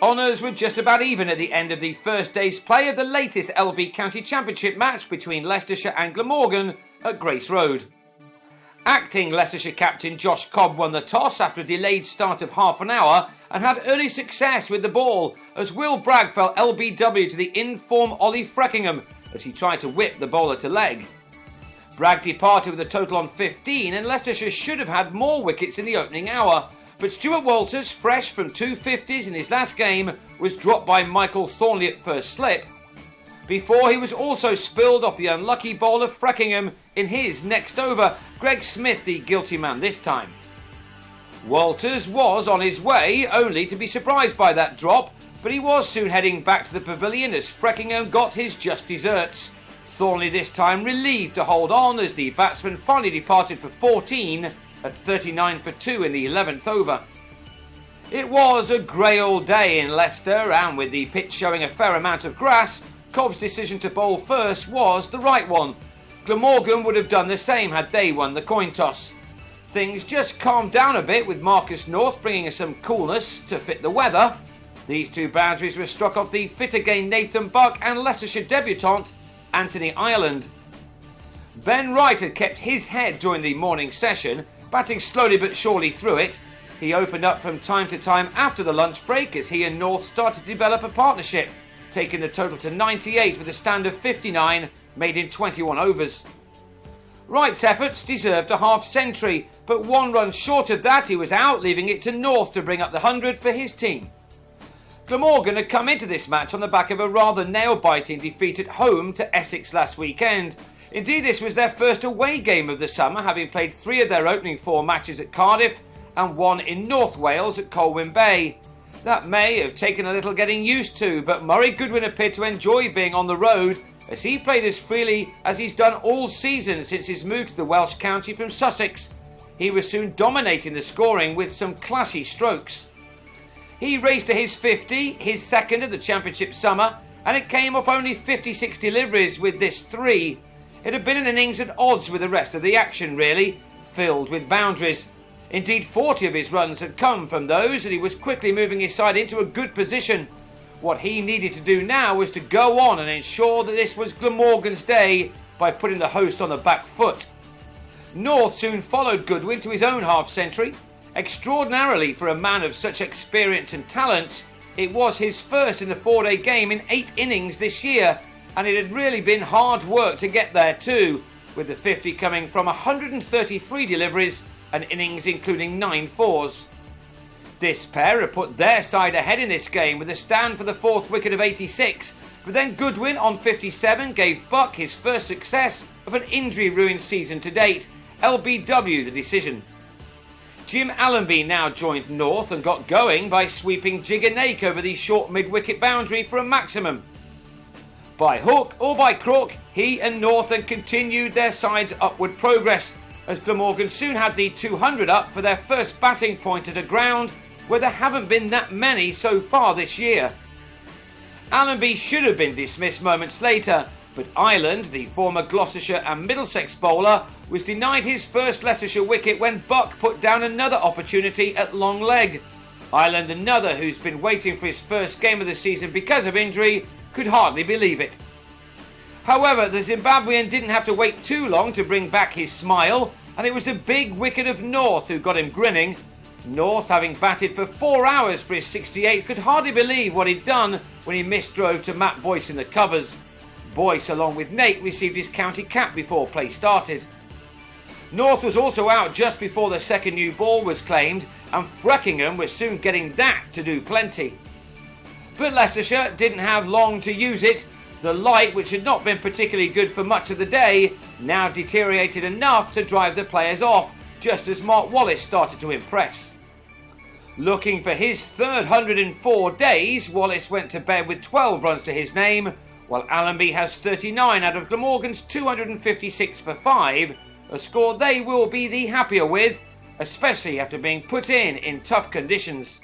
Honours were just about even at the end of the first day's play of the latest LV County Championship match between Leicestershire and Glamorgan at Grace Road. Acting Leicestershire captain Josh Cobb won the toss after a delayed start of half an hour and had early success with the ball as Will Bragg fell LBW to the in-form Ollie Freckingham as he tried to whip the bowler to leg. Bragg departed with a total on 15 and Leicestershire should have had more wickets in the opening hour, but Stuart Walters, fresh from 250s in his last game, was dropped by Michael Thornley at first slip, before he was also spilled off the unlucky bowler Freckingham in his next over, Greg Smith the guilty man this time. Walters was on his way, only to be surprised by that drop, but he was soon heading back to the pavilion as Freckingham got his just desserts. Thornley this time relieved to hold on as the batsman finally departed for 14 at 39 for 2 in the 11th over. It was a grey old day in Leicester, and with the pitch showing a fair amount of grass, Cobb's decision to bowl first was the right one. Glamorgan would have done the same had they won the coin toss. Things just calmed down a bit with Marcus North bringing us some coolness to fit the weather. These two boundaries were struck off the fit again Nathan Buck and Leicestershire debutant Anthony Ireland. Ben Wright had kept his head during the morning session, batting slowly but surely through it. He opened up from time to time after the lunch break as he and North started to develop a partnership, taking the total to 98 with a stand of 59 made in 21 overs. Wright's efforts deserved a half century, but 1 run short of that he was out, leaving it to North to bring up the 100 for his team. Glamorgan had come into this match on the back of a rather nail-biting defeat at home to Essex last weekend. Indeed, this was their first away game of the summer, having played 3 of their opening 4 matches at Cardiff and 1 in North Wales at Colwyn Bay. That may have taken a little getting used to, but Murray Goodwin appeared to enjoy being on the road as he played as freely as he's done all season since his move to the Welsh county from Sussex. He was soon dominating the scoring with some classy strokes. He raced to his 50, his second of the championship summer, and it came off only 56 deliveries with this 3. It had been an innings at odds with the rest of the action really, filled with boundaries. Indeed, 40 of his runs had come from those, and he was quickly moving his side into a good position. What he needed to do now was to go on and ensure that this was Glamorgan's day by putting the host on the back foot. North soon followed Goodwin to his own half-century. Extraordinarily for a man of such experience and talent, it was his first in the 4-day game in 8 innings this year, and it had really been hard work to get there too, with the 50 coming from 133 deliveries and innings including 9 fours. This pair had put their side ahead in this game with a stand for the 4th wicket of 86, but then Goodwin on 57 gave Buck his first success of an injury-ruined season to date, LBW the decision. Jim Allenby now joined North and got going by sweeping Jigger Nake over the short mid-wicket boundary for a maximum. By hook or by crook, he and North then continued their side's upward progress, as Glamorgan soon had the 200 up for their first batting point at a ground where there haven't been that many so far this year. Allenby should have been dismissed moments later, but Ireland, the former Gloucestershire and Middlesex bowler, was denied his first Leicestershire wicket when Buck put down another opportunity at long leg. Ireland, another who's been waiting for his first game of the season because of injury, could hardly believe it. However, the Zimbabwean didn't have to wait too long to bring back his smile, and it was the big wicket of North who got him grinning. North, having batted for 4 hours for his 68, could hardly believe what he'd done when he misdrove to Matt Boyce in the covers. Boyce, along with Nate, received his county cap before play started. North was also out just before the second new ball was claimed, and Freckingham was soon getting that to do plenty. But Leicestershire didn't have long to use it. The light, which had not been particularly good for much of the day, now deteriorated enough to drive the players off, just as Mark Wallace started to impress. Looking for his 3rd 100 in 4 days, Wallace went to bed with 12 runs to his name, while Allenby has 39 out of Glamorgan's 256 for 5, a score they will be the happier with, especially after being put in tough conditions.